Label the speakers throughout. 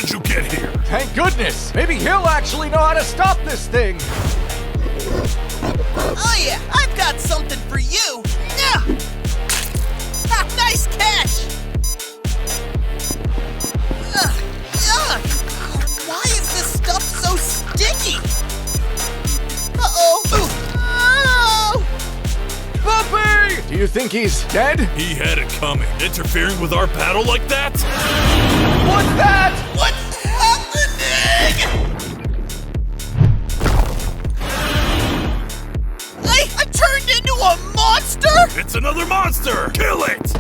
Speaker 1: did you get here?
Speaker 2: Thank goodness! Maybe he'll actually know how to stop this thing!
Speaker 3: Oh yeah, I've got something for you! Yeah! Ha, nice catch! Yuck! Why is this stuff so sticky? Uh-oh! Oh!
Speaker 2: Bumpy! Do you think he's dead?
Speaker 1: He had it coming. Interfering with our battle like that?
Speaker 2: What's that?
Speaker 3: What's happening? I turned into a monster?
Speaker 1: It's another monster! Kill it!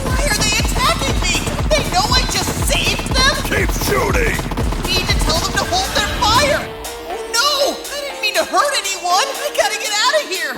Speaker 3: Why are they attacking me? Don't they know I just saved them?
Speaker 1: Keep shooting!
Speaker 3: Need to tell them to hold their fire! Oh no! I didn't mean to hurt anyone! I gotta get out of here!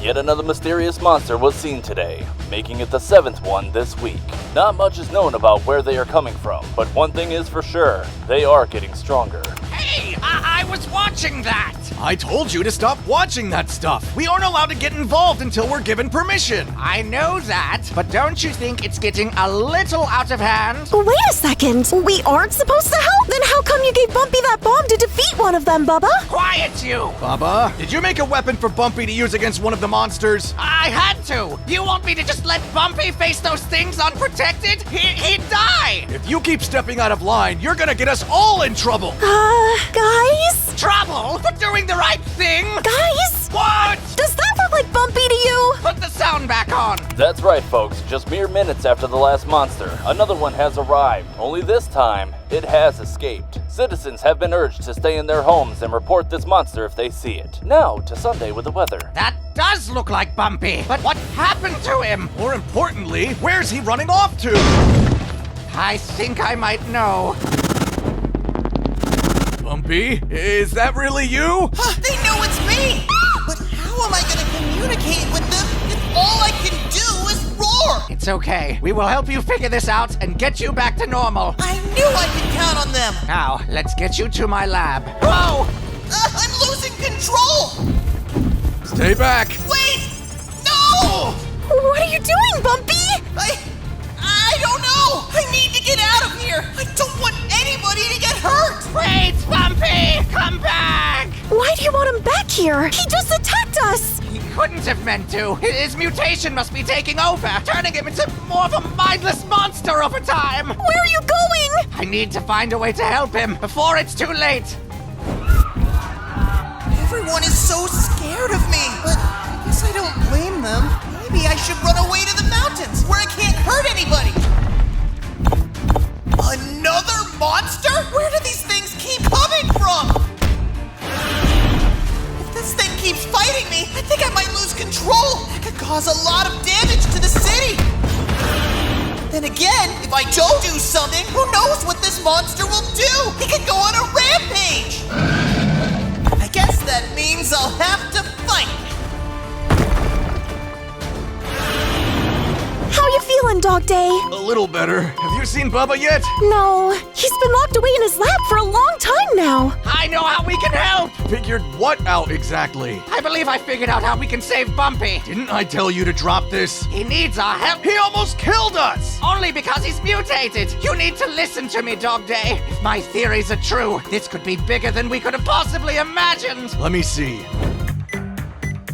Speaker 4: Yet another mysterious monster was seen today, making it the 7th one this week. Not much is known about where they are coming from, but one thing is for sure, they are getting stronger.
Speaker 5: Hey, I was watching that!
Speaker 2: I told you to stop watching that stuff. We aren't allowed to get involved until we're given permission.
Speaker 5: I know that, but don't you think it's getting a little out of hand?
Speaker 6: Wait a second. We aren't supposed to help? Then how come you gave Bumpy that bomb to defeat one of them, Bubba?
Speaker 5: Quiet you!
Speaker 2: Bubba, did you make a weapon for Bumpy to use against one of the monsters?
Speaker 5: I had to! You want me to just let Bumpy face those things unprotected? He'd die!
Speaker 2: If you keep stepping out of line, you're gonna get us all in trouble.
Speaker 6: Guys?
Speaker 5: Trouble for doing the right thing?
Speaker 6: Guys?
Speaker 5: What?
Speaker 6: Does that look like Bumpy to you?
Speaker 5: Put the sound back on!
Speaker 4: That's right, folks. Just mere minutes after the last monster, another one has arrived. Only this time, it has escaped. Citizens have been urged to stay in their homes and report this monster if they see it. Now to Sunday with the weather.
Speaker 5: That does look like Bumpy, but what happened to him?
Speaker 2: More importantly, where's he running off to?
Speaker 5: I think I might know.
Speaker 2: Bumpy, is that really you?
Speaker 3: They know it's me! But how am I gonna communicate with them if all I can do is roar?
Speaker 5: It's okay. We will help you figure this out and get you back to normal.
Speaker 3: I knew I could count on them!
Speaker 5: Now, let's get you to my lab. Whoa!
Speaker 3: I'm losing control!
Speaker 2: Stay back.
Speaker 3: Wait! No!
Speaker 6: What are you doing, Bumpy?
Speaker 3: I don't know! I need to get out of here! I don't want anybody to get hurt!
Speaker 5: Wait, Bumpy! Come back!
Speaker 6: Why do you want him back here? He just attacked us!
Speaker 5: He couldn't have meant to. His mutation must be taking over, turning him into more of a mindless monster over time.
Speaker 6: Where are you going?
Speaker 5: I need to find a way to help him before it's too late.
Speaker 3: Everyone is so scared of me, but I guess I don't blame them. Maybe I should run away to the mountains, where I can't hurt anybody. Another monster? Where do these things keep coming from? If this thing keeps fighting me, I think I might lose control. That could cause a lot of damage to the city. Then again, if I don't do something, who knows what this monster will do? He could go on a rampage. I guess that means I'll have to fight.
Speaker 6: How you feeling, Dogday?
Speaker 2: A little better. Have you seen Bubba yet?
Speaker 6: No, he's been locked away in his lab for a long time now.
Speaker 5: I know how we can help!
Speaker 2: Figured what out exactly?
Speaker 5: I believe I figured out how we can save Bumpy.
Speaker 2: Didn't I tell you to drop this?
Speaker 5: He needs our help.
Speaker 2: He almost killed us!
Speaker 5: Only because he's mutated. You need to listen to me, Dogday. If my theories are true, this could be bigger than we could have possibly imagined.
Speaker 2: Let me see.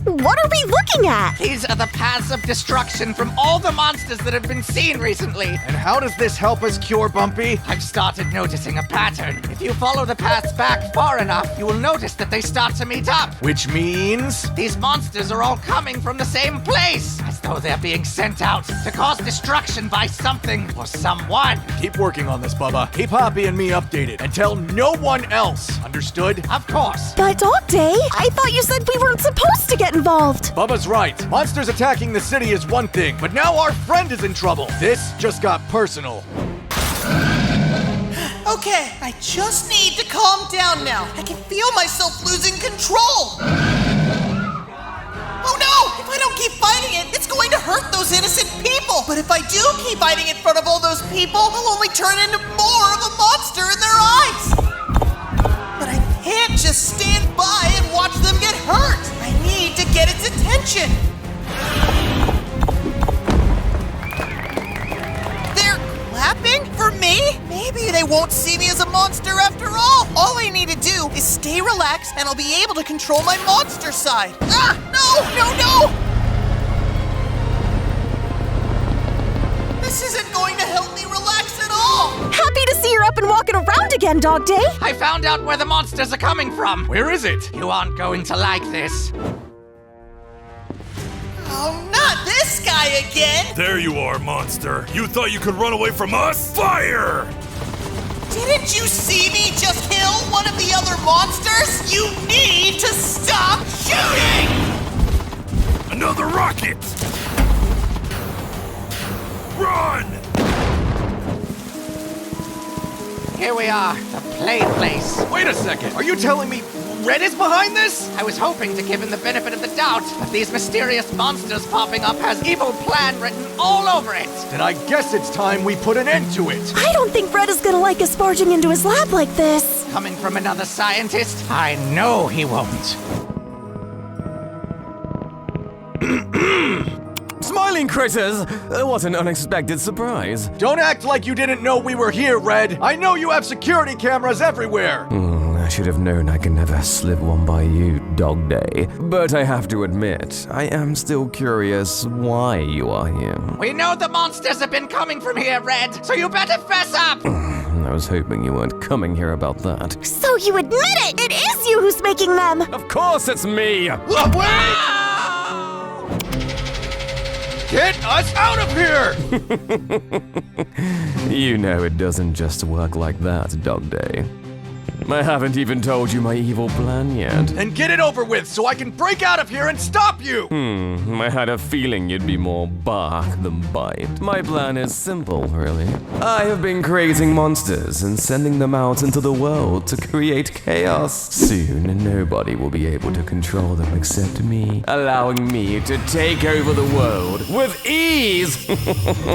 Speaker 6: What are we looking at?
Speaker 5: These are the paths of destruction from all the monsters that have been seen recently.
Speaker 2: And how does this help us cure Bumpy?
Speaker 5: I've started noticing a pattern. If you follow the paths back far enough, you will notice that they start to meet up.
Speaker 2: Which means?
Speaker 5: These monsters are all coming from the same place, as though they're being sent out to cause destruction by something or someone.
Speaker 2: Keep working on this, Bubba. Keep Hoppy and me updated, and tell no one else. Understood?
Speaker 5: Of course.
Speaker 6: But Dogday, I thought you said we weren't supposed to get involved.
Speaker 2: Bubba's right. Monsters attacking the city is one thing, but now our friend is in trouble. This just got personal.
Speaker 3: Okay, I just need to calm down now. I can feel myself losing control. Oh no! If I don't keep fighting it, it's going to hurt those innocent people. But if I do keep fighting in front of all those people, I'll only turn into more of a monster in their eyes. But I can't just stand by and watch them get hurt. I need to get its attention. They're as a monster after all. All I need to do is stay relaxed and I'll be able to control my monster side. Ah, no! This isn't going to help me relax at all.
Speaker 6: Happy to see you're up and walking around again, Dogday.
Speaker 5: I found out where the monsters are coming from.
Speaker 2: Where is it?
Speaker 5: You aren't going to like this.
Speaker 3: Oh, not this guy again.
Speaker 1: There you are, monster. You thought you could run away from us? Fire!
Speaker 3: Didn't you see me just kill one of the other monsters? You need to stop shooting!
Speaker 1: Another rocket! Run!
Speaker 5: Here we are, the play place.
Speaker 2: Wait a second. Are you telling me Red is behind this?
Speaker 5: I was hoping to give him the benefit of the doubt, but these mysterious monsters popping up has evil plan written all over it.
Speaker 2: Then I guess it's time we put an end to it.
Speaker 6: I don't think Red is gonna like us barging into his lab like this.
Speaker 5: Coming from another scientist, I know he won't.
Speaker 7: Smiling critters! What an unexpected surprise.
Speaker 2: Don't act like you didn't know we were here, Red. I know you have security cameras everywhere.
Speaker 7: I should have known I could never slip one by you, Dogday. But I have to admit, I am still curious why you are here.
Speaker 5: We know the monsters have been coming from here, Red, so you better fess up!
Speaker 7: I was hoping you weren't coming here about that.
Speaker 6: So you admit it! It is you who's making them!
Speaker 7: Of course it's me!
Speaker 2: Look, wait! Get us out of here!
Speaker 7: You know it doesn't just work like that, Dogday. I haven't even told you my evil plan yet.
Speaker 2: Then get it over with so I can break out of here and stop you!
Speaker 7: I had a feeling you'd be more bark than bite. My plan is simple, really. I have been creating monsters and sending them out into the world to create chaos. Soon, nobody will be able to control them except me, allowing me to take over the world with ease!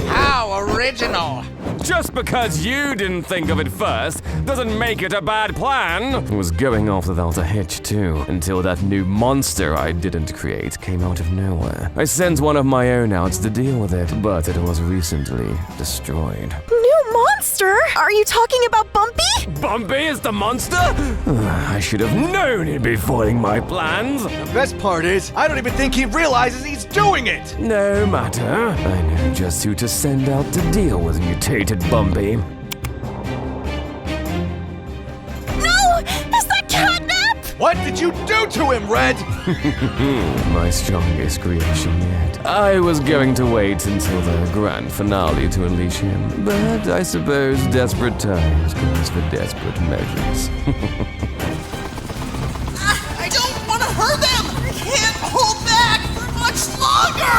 Speaker 5: How original!
Speaker 7: Just because you didn't think of it first doesn't make it a bad plan. It was going off without a hitch too, until that new monster I didn't create came out of nowhere. I sent one of my own out to deal with it, but it was recently destroyed.
Speaker 6: New monster? Are you talking about Bumpy?
Speaker 7: Bumpy is the monster? I should have known he'd be foiling my plans.
Speaker 2: The best part is, I don't even think he realizes he's doing it!
Speaker 7: No matter. I know just who to send out to deal with mutated Bumpy.
Speaker 6: No! Is that Catnap?
Speaker 2: What did you do to him, Red?
Speaker 7: My strongest creation yet. I was going to wait until the grand finale to unleash him, but I suppose desperate times calls for desperate measures.
Speaker 3: I don't want to hurt them! I can't hold back for much longer!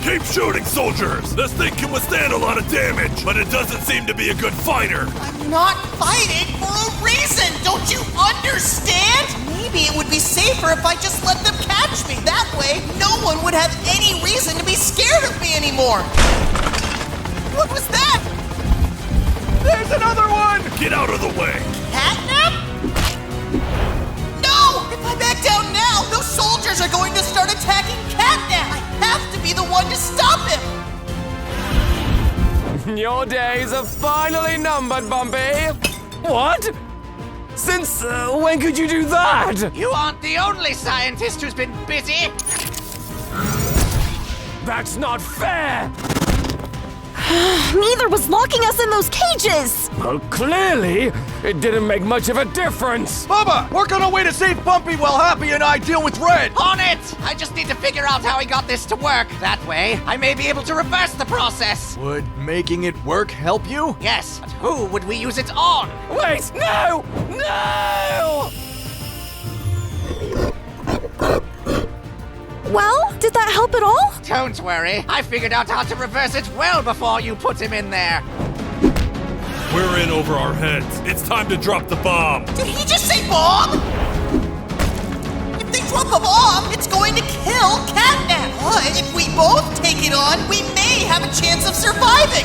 Speaker 1: Keep shooting, soldiers! This thing can withstand a lot of damage, but it doesn't seem to be a good fighter.
Speaker 3: I'm not fighting for a reason! Don't you understand? Maybe it would be safer if I just let them catch me. That way, no one would have any reason to be scared of me anymore. What was that?
Speaker 2: There's another one!
Speaker 1: Get out of the way!
Speaker 3: Catnap? No! If I back down now, those soldiers are going to start attacking Catnap! I have to be the one to stop him!
Speaker 7: Your days are finally numbered, Bumpy! What? Since when could you do that?
Speaker 5: You aren't the only scientist who's been busy!
Speaker 7: That's not fair!
Speaker 6: Neither was locking us in those cages!
Speaker 7: Well, clearly, it didn't make much of a difference!
Speaker 2: Bubba, work on a way to save Bumpy while Happy and I deal with Red!
Speaker 5: On it! I just need to figure out how he got this to work. That way, I may be able to reverse the process.
Speaker 2: Would making it work help you?
Speaker 5: Yes, but who would we use it on?
Speaker 7: Wait, no! No!
Speaker 6: Well, did that help at all?
Speaker 5: Don't worry, I figured out how to reverse it well before you put him in there.
Speaker 1: We're in over our heads. It's time to drop the bomb.
Speaker 3: Did he just say bomb? If they drop a bomb, it's going to kill Catnap. But if we both take it on, we may have a chance of surviving.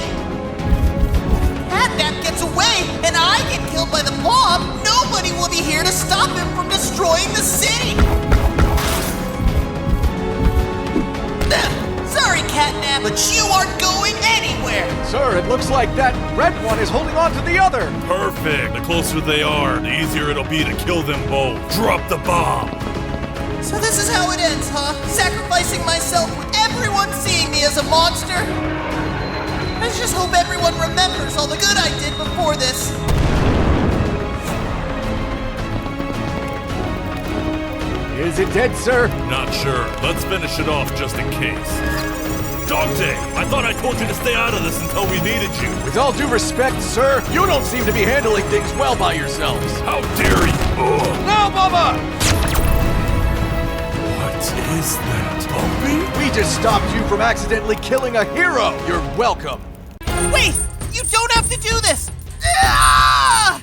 Speaker 3: Catnap gets away and I get killed by the bomb, nobody will be here to stop him from destroying the city. Sorry, Catnap, but you aren't going anywhere. nowhere!
Speaker 2: Sir, it looks like that red one is holding on to the other.
Speaker 1: Perfect. The closer they are, the easier it'll be to kill them both. Drop the bomb.
Speaker 3: So this is how it ends, huh? Sacrificing myself with everyone seeing me as a monster? I just hope everyone remembers all the good I did before this.
Speaker 2: Is it dead, sir?
Speaker 1: Not sure. Let's finish it off just in case. Dogday, I thought I told you to stay out of this until we needed you.
Speaker 2: With all due respect, sir, you don't seem to be handling things well by yourselves.
Speaker 1: How dare you? Ugh.
Speaker 2: Now, Bubba!
Speaker 1: What is that, Bumpy?
Speaker 2: We just stopped you from accidentally killing a hero. You're welcome.
Speaker 3: Wait! You don't have to do this! Ah!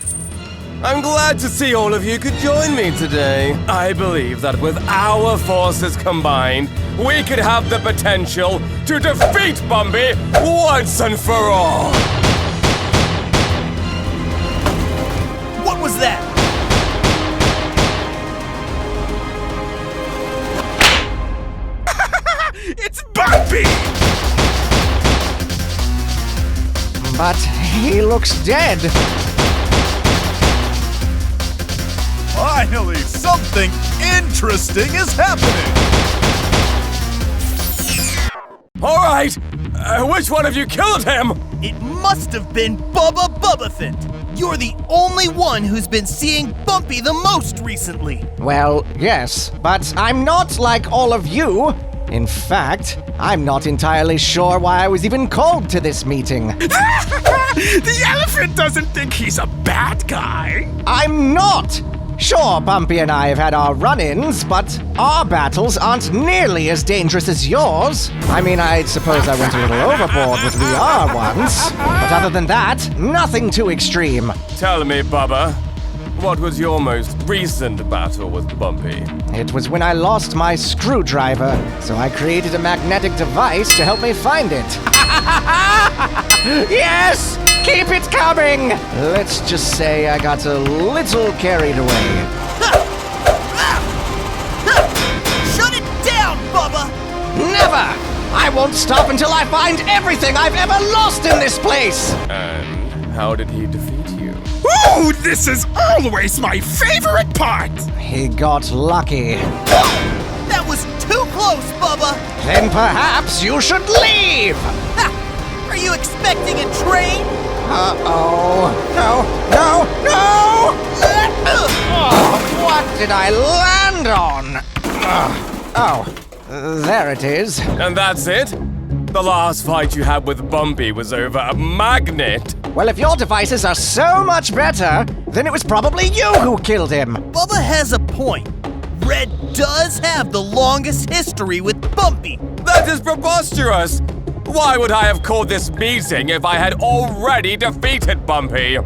Speaker 7: I'm glad to see all of you could join me today. I believe that with our forces combined, we could have the potential to defeat Bumpy once and for all.
Speaker 3: What was that?
Speaker 8: It's Bumpy!
Speaker 5: But he looks dead.
Speaker 8: Finally, something interesting is happening!
Speaker 7: All right, which one of you killed him?
Speaker 3: It must have been Bubba. You're the only one who's been seeing Bumpy the most recently.
Speaker 5: Well, yes, but I'm not like all of you. In fact, I'm not entirely sure why I was even called to this meeting.
Speaker 8: The elephant doesn't think he's a bad guy!
Speaker 5: I'm not! Sure, Bumpy and I have had our run-ins, but our battles aren't nearly as dangerous as yours. I mean, I suppose I went a little overboard with VR once, but other than that, nothing too extreme.
Speaker 7: Tell me, Bubba, what was your most recent battle with Bumpy?
Speaker 5: It was when I lost my screwdriver, so I created a magnetic device to help me find it. Yes! Keep it coming! Let's just say I got a little carried away.
Speaker 3: Shut it down, Bubba!
Speaker 5: Never! I won't stop until I find everything I've ever lost in this place!
Speaker 7: And how did he defeat you?
Speaker 8: Ooh, this is always my favorite part!
Speaker 5: He got lucky.
Speaker 3: That was too close, Bubba!
Speaker 5: Then perhaps you should leave!
Speaker 3: Ha! Are you expecting a train?
Speaker 5: Uh-oh. No! Oh, what did I land on? There it is.
Speaker 7: And that's it? The last fight you had with Bumpy was over a magnet.
Speaker 5: Well, if your devices are so much better, then it was probably you who killed him.
Speaker 3: Bubba has a point. Red does have the longest history with Bumpy.
Speaker 7: That is preposterous! Why would I have called this meeting if I had already defeated Bumpy?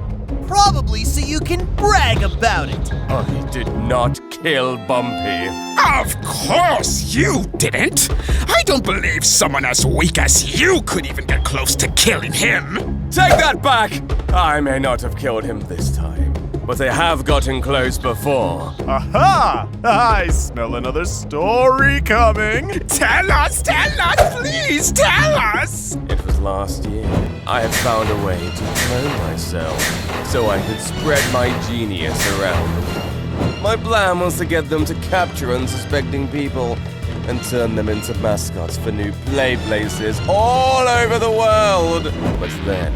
Speaker 3: Probably so you can brag about it.
Speaker 7: I did not kill Bumpy.
Speaker 8: Of course you didn't! I don't believe someone as weak as you could even get close to killing him!
Speaker 7: Take that back! I may not have killed him this time, but I have gotten close before.
Speaker 8: Aha! I smell another story coming! Tell us, please tell us!
Speaker 7: It was last year. I had found a way to clone myself so I could spread my genius around the world. My plan was to get them to capture unsuspecting people and turn them into mascots for new play places all over the world. But then,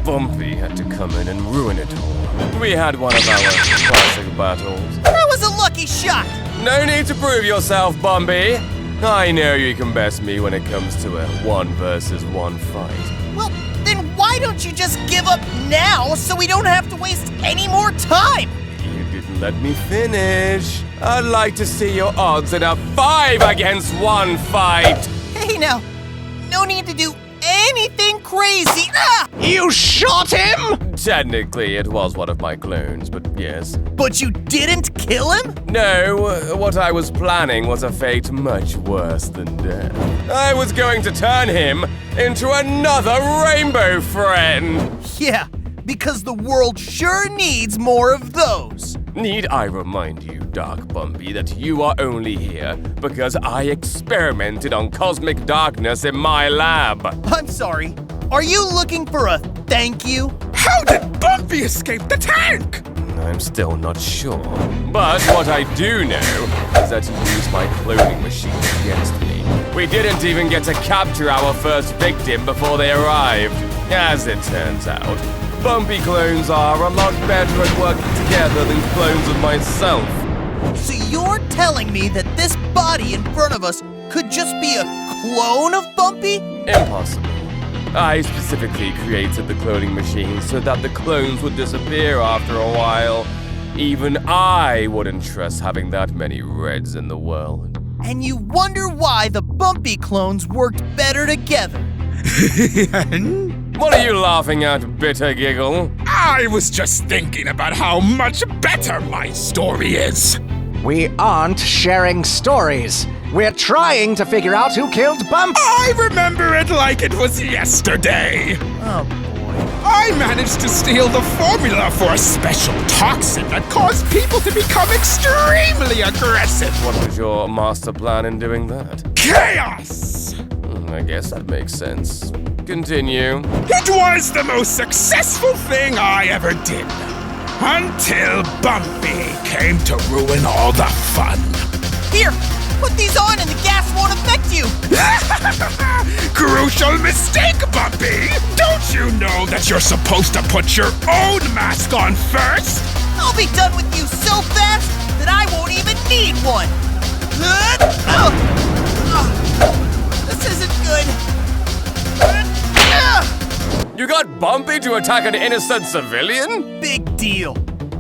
Speaker 7: Bumpy had to come in and ruin it all. We had one of our classic battles.
Speaker 3: That was a lucky shot.
Speaker 7: No need to prove yourself, Bumpy. I know you can best me when it comes to a 1-versus-1 fight.
Speaker 3: Well, then why don't you just give up now so we don't have to waste any more time?
Speaker 7: You didn't let me finish. I'd like to see your odds in a 5-against-1 fight.
Speaker 3: Hey now, no need to do anything crazy. Ah!
Speaker 5: You shot him?
Speaker 7: Technically, it was one of my clones, but yes.
Speaker 3: But you didn't kill him?
Speaker 7: No, what I was planning was a fate much worse than death. I was going to turn him into another rainbow friend.
Speaker 3: Yeah, because the world sure needs more of those.
Speaker 7: Need I remind you, Dark Bumpy, that you are only here because I experimented on cosmic darkness in my lab?
Speaker 3: I'm sorry. Are you looking for a thank you?
Speaker 8: How did Bumpy escape the tank?
Speaker 7: I'm still not sure. But what I do know is that you used my cloning machine against me. We didn't even get to capture our first victim before they arrived. As it turns out, Bumpy clones are a lot better at working together than clones of myself.
Speaker 3: So you're telling me that this body in front of us could just be a clone of Bumpy?
Speaker 7: Impossible. I specifically created the cloning machine so that the clones would disappear after a while. Even I wouldn't trust having that many Reds in the world.
Speaker 3: And you wonder why the Bumpy clones worked better together.
Speaker 7: What are you laughing at, bitter giggle?
Speaker 8: I was just thinking about how much better my story is.
Speaker 5: We aren't sharing stories. We're trying to figure out who killed Bumpy.
Speaker 8: I remember it like it was yesterday.
Speaker 3: Oh boy.
Speaker 8: I managed to steal the formula for a special toxin that caused people to become extremely aggressive.
Speaker 7: What was your master plan in doing that?
Speaker 8: Chaos!
Speaker 7: I guess that makes sense. Continue.
Speaker 8: It was the most successful thing I ever did. Until Bumpy came to ruin all the fun.
Speaker 3: Here, put these on and the gas won't affect you.
Speaker 8: Crucial mistake, Bumpy! Don't you know that you're supposed to put your own mask on first?
Speaker 3: I'll be done with you so fast that I won't even need one. This isn't good.
Speaker 7: You got Bumpy to attack an innocent civilian?
Speaker 3: Big deal.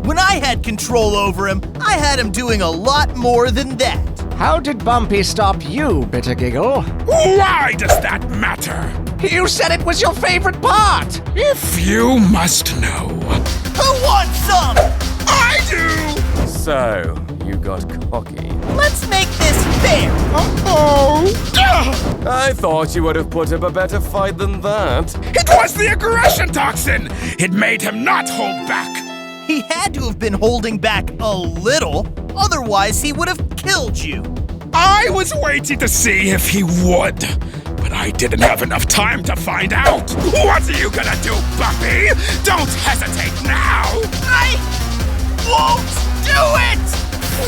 Speaker 3: When I had control over him, I had him doing a lot more than that.
Speaker 5: How did Bumpy stop you, bitter giggle?
Speaker 8: Why does that matter?
Speaker 5: You said it was your favorite part!
Speaker 8: If you must know.
Speaker 3: Who wants some?
Speaker 8: I do!
Speaker 7: So, you got cocky.
Speaker 3: Let's make this fair.
Speaker 8: Uh-oh!
Speaker 7: I thought you would have put up a better fight than that.
Speaker 8: It was the aggression toxin! It made him not hold back.
Speaker 3: He had to have been holding back a little, otherwise he would have killed you.
Speaker 8: I was waiting to see if he would, but I didn't have enough time to find out. What are you gonna do, Bumpy? Don't hesitate now!
Speaker 3: I won't do it!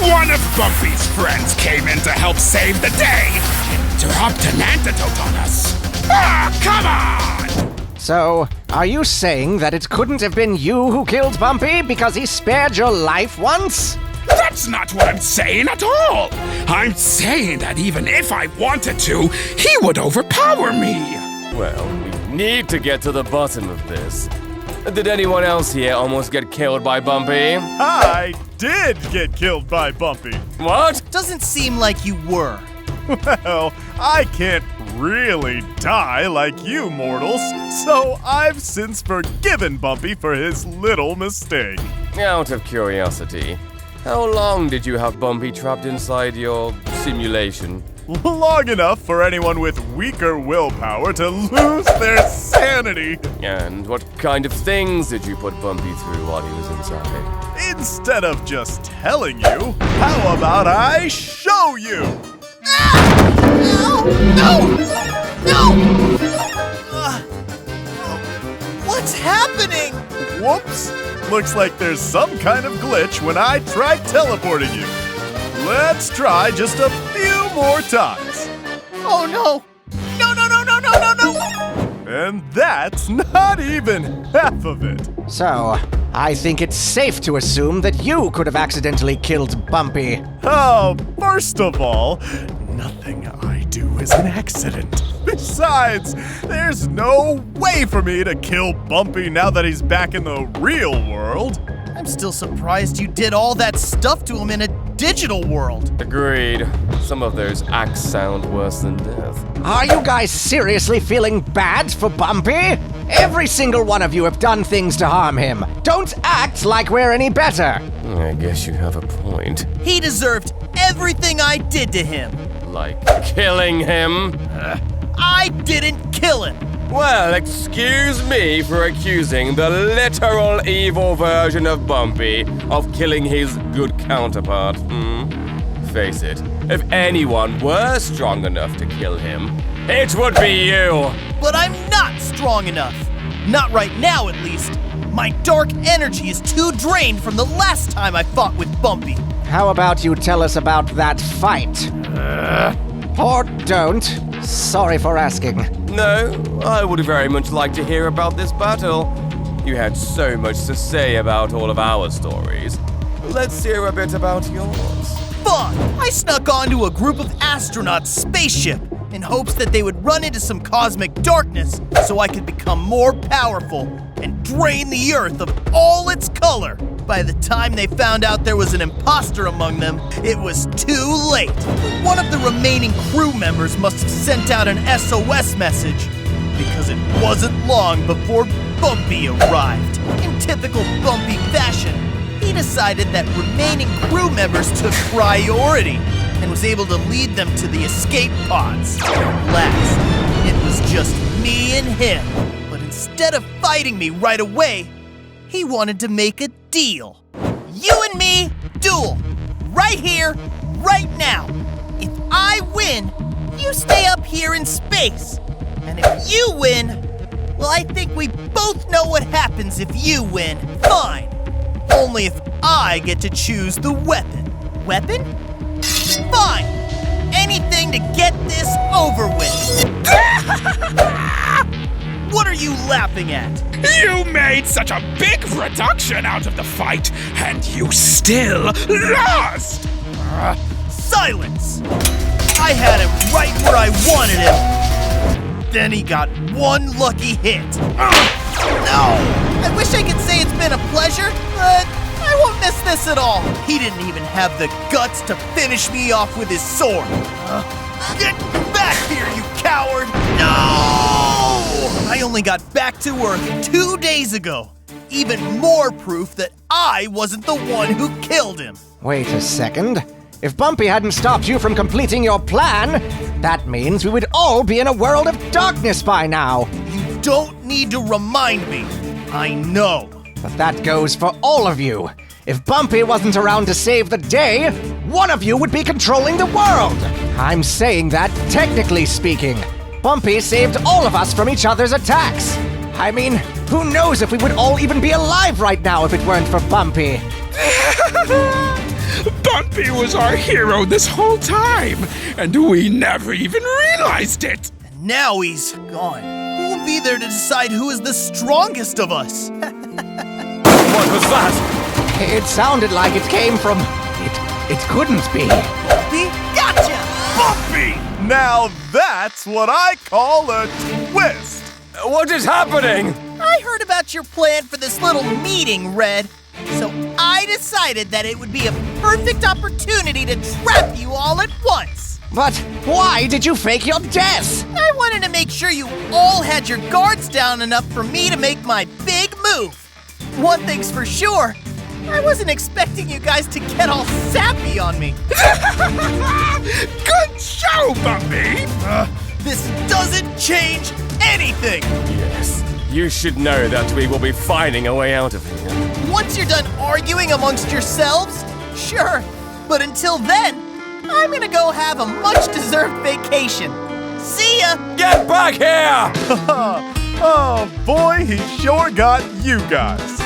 Speaker 8: One of Bumpy's friends came in to help save the day and dropped an antidote on us. Ah, come on!
Speaker 5: So, are you saying that it couldn't have been you who killed Bumpy because he spared your life once?
Speaker 8: That's not what I'm saying at all! I'm saying that even if I wanted to, he would overpower me!
Speaker 7: Well, we need to get to the bottom of this. Did anyone else here almost get killed by Bumpy?
Speaker 9: I did get killed by Bumpy.
Speaker 7: What?
Speaker 3: Doesn't seem like you were.
Speaker 9: Well, I can't really die like you mortals, so I've since forgiven Bumpy for his little mistake.
Speaker 7: Out of curiosity, how long did you have Bumpy trapped inside your simulation?
Speaker 9: Long enough for anyone with weaker willpower to lose their sanity.
Speaker 7: And what kind of things did you put Bumpy through while he was inside?
Speaker 9: Instead of just telling you, how about I show you?
Speaker 3: No! What's happening?
Speaker 9: Whoops. Looks like there's some kind of glitch when I try teleporting you. Let's try just a few more times.
Speaker 3: Oh no! No!
Speaker 9: And that's not even half of it.
Speaker 5: So, I think it's safe to assume that you could have accidentally killed Bumpy.
Speaker 9: Oh, first of all, nothing I do is an accident. Besides, there's no way for me to kill Bumpy now that he's back in the real world.
Speaker 3: I'm still surprised you did all that stuff to him in a digital world.
Speaker 7: Agreed. Some of those acts sound worse than death.
Speaker 5: Are you guys seriously feeling bad for Bumpy? Every single one of you have done things to harm him. Don't act like we're any better.
Speaker 7: I guess you have a point.
Speaker 3: He deserved everything I did to him.
Speaker 7: Like killing him?
Speaker 3: I didn't kill him.
Speaker 7: Well, excuse me for accusing the literal evil version of Bumpy of killing his good counterpart. Face it, if anyone were strong enough to kill him, it would be you.
Speaker 3: But I'm not strong strong enough. Not right now, at least. My dark energy is too drained from the last time I fought with Bumpy.
Speaker 5: How about you tell us about that fight? Or don't. Sorry for asking.
Speaker 7: No, I would very much like to hear about this battle. You had so much to say about all of our stories. Let's hear a bit about yours.
Speaker 3: Fun! I snuck onto a group of astronauts' spaceship in hopes that they would run into some cosmic darkness so I could become more powerful and drain the Earth of all its color. By the time they found out there was an imposter among them, it was too late. One of the remaining crew members must have sent out an SOS message because it wasn't long before Bumpy arrived. In typical Bumpy fashion, he decided that remaining crew members took priority and was able to lead them to the escape pods. At last, it was just me and him. But instead of fighting me right away, he wanted to make a deal. You and me, duel. Right here, right now. If I win, you stay up here in space. And if you win, well, I think we both know what happens if you win. Fine. Only if I get to choose the weapon. Weapon? Fine. Anything to get this over with. What are you laughing at?
Speaker 8: You made such a big production out of the fight, and you still lost!
Speaker 3: Silence! I had him right where I wanted him. Then he got one lucky hit. No! I wish I could say it's been a pleasure, but I won't miss this at all. He didn't even have the guts to finish me off with his sword. Get back here, you coward! No! I only got back to Earth 2 days ago. Even more proof that I wasn't the one who killed him.
Speaker 5: Wait a second. If Bumpy hadn't stopped you from completing your plan, that means we would all be in a world of darkness by now.
Speaker 3: You don't need to remind me. I know.
Speaker 5: But that goes for all of you. If Bumpy wasn't around to save the day, one of you would be controlling the world. I'm saying that technically speaking. Bumpy saved all of us from each other's attacks. I mean, who knows if we would all even be alive right now if it weren't for Bumpy.
Speaker 8: Bumpy was our hero this whole time, and we never even realized it.
Speaker 3: And now he's gone. Who will be there to decide who is the strongest of us?
Speaker 1: What was that?
Speaker 5: It sounded like it came from... It couldn't be.
Speaker 3: Bumpy, gotcha!
Speaker 9: Bumpy! Now that's what I call a twist!
Speaker 7: What is happening?
Speaker 3: I heard about your plan for this little meeting, Red. So I decided that it would be a perfect opportunity to trap you all at once.
Speaker 5: But why did you fake your death?
Speaker 3: I wanted to make sure you all had your guards down enough for me to make my big move. One thing's for sure, I wasn't expecting you guys to get all sappy on me.
Speaker 8: Good show, Bumpy!
Speaker 3: This doesn't change anything.
Speaker 7: Yes, you should know that we will be finding a way out of here.
Speaker 3: Once you're done arguing amongst yourselves, sure. But until then, I'm gonna go have a much-deserved vacation. See ya!
Speaker 7: Get back here!
Speaker 9: Oh boy, he sure got you guys.